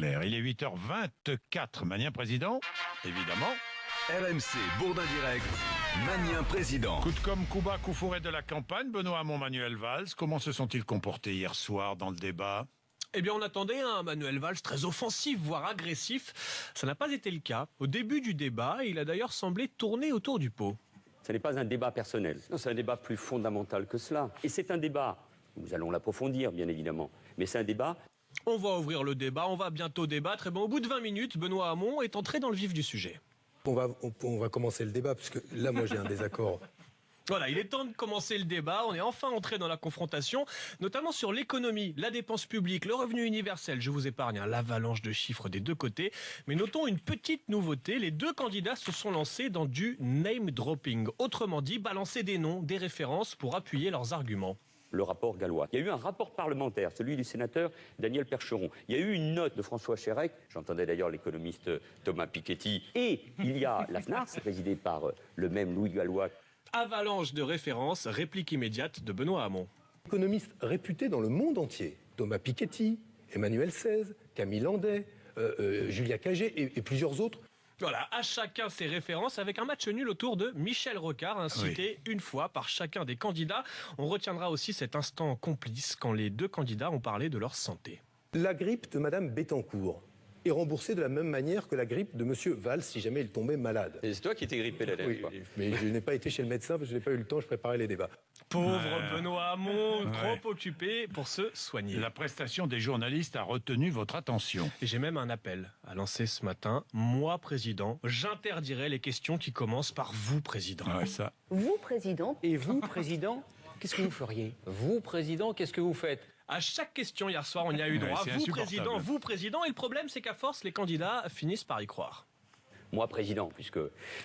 clair. Il est 8h24. Magnien président, évidemment. RMC Bourdin Direct, Magnien président. Coup de com', coup bas, coup fourré de la campagne. Benoît Hamon, Manuel Valls. Comment se sont-ils comportés hier soir dans le débat ? Eh bien, on attendait un Manuel Valls très offensif, voire agressif. Ça n'a pas été le cas. Au début du débat, il a d'ailleurs semblé tourner autour du pot. Ce n'est pas un débat personnel. Non, c'est un débat plus fondamental que cela. Et c'est un débat, nous allons l'approfondir, bien évidemment, mais c'est un débat... On va ouvrir le débat, on va bientôt débattre. Et bon, au bout de 20 minutes, Benoît Hamon est entré dans le vif du sujet. On va commencer le débat, parce que là, moi, j'ai un désaccord. Voilà, il est temps de commencer le débat. On est enfin entré dans la confrontation, notamment sur l'économie, la dépense publique, le revenu universel. Je vous épargne l'avalanche de chiffres des deux côtés. Mais notons une petite nouveauté. Les deux candidats se sont lancés dans du name dropping. Autrement dit, balancer des noms, des références pour appuyer leurs arguments. Le rapport Gallois. Il y a eu un rapport parlementaire, celui du sénateur Daniel Percheron. Il y a eu une note de François Chérec, j'entendais d'ailleurs l'économiste Thomas Piketty, et il y a la FNARS, présidée par le même Louis Gallois. Avalanche de références, réplique immédiate de Benoît Hamon. Économistes réputés dans le monde entier, Thomas Piketty, Emmanuel Saez, Camille Landais, Julia Cagé et plusieurs autres. Voilà, à chacun ses références avec un match nul autour de Michel Rocard, cité une fois par chacun des candidats. On retiendra aussi cet instant complice quand les deux candidats ont parlé de leur santé. La grippe de Madame Bettencourt est remboursée de la même manière que la grippe de Monsieur Valls si jamais il tombait malade. C'est toi qui t'es grippé la dernière fois. Mais je n'ai pas été chez le médecin parce que je n'ai pas eu le temps, je préparais les débats. Pauvre Benoît Hamon, trop occupé pour se soigner. La prestation des journalistes a retenu votre attention. Et j'ai même un appel à lancer ce matin. Moi, président, j'interdirai les questions qui commencent par vous, président. Ouais, ça. Vous, président? Et vous, président, qu'est-ce que vous feriez? Vous, président, qu'est-ce que vous faites? À chaque question hier soir, on y a eu droit. c'est Vous, insupportable. vous, président. Et le problème, c'est qu'à force, les candidats finissent par y croire. Moi, président, puisque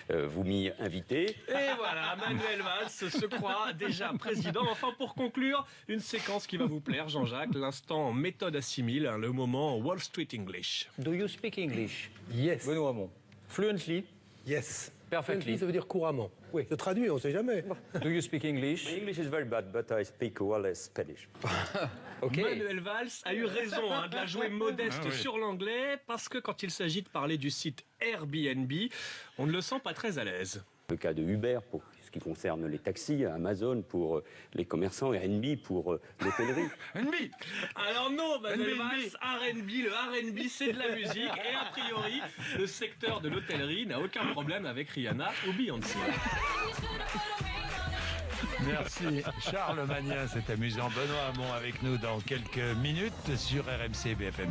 vous m'y invitez. Et voilà, Manuel Valls se croit déjà président. Enfin, pour conclure, une séquence qui va vous plaire, Jean-Jacques. L'instant méthode assimile, le moment Wall Street English. Do you speak English? Yes. Benoît Hamon. Fluently? Yes. Perfectly. Ça veut dire couramment. Oui. Je traduis, on ne sait jamais. Do you speak English? My English is very bad, but I speak well Spanish. Ok. Manuel Valls a eu raison de la jouer modeste sur l'anglais, parce que quand il s'agit de parler du site Airbnb, on ne le sent pas très à l'aise. Le cas de Uber pour ce qui concerne les taxis, Amazon pour les commerçants, Airbnb pour l'hôtellerie. Ennemi. Alors non, Manuel Valls, R&B, le R&B c'est de la musique, et a priori, le secteur de l'hôtellerie n'a aucun problème avec Rihanna ou Beyoncé. Merci Charles Magnien, c'est amusant. Benoît Hamon avec nous dans quelques minutes sur RMC BFM.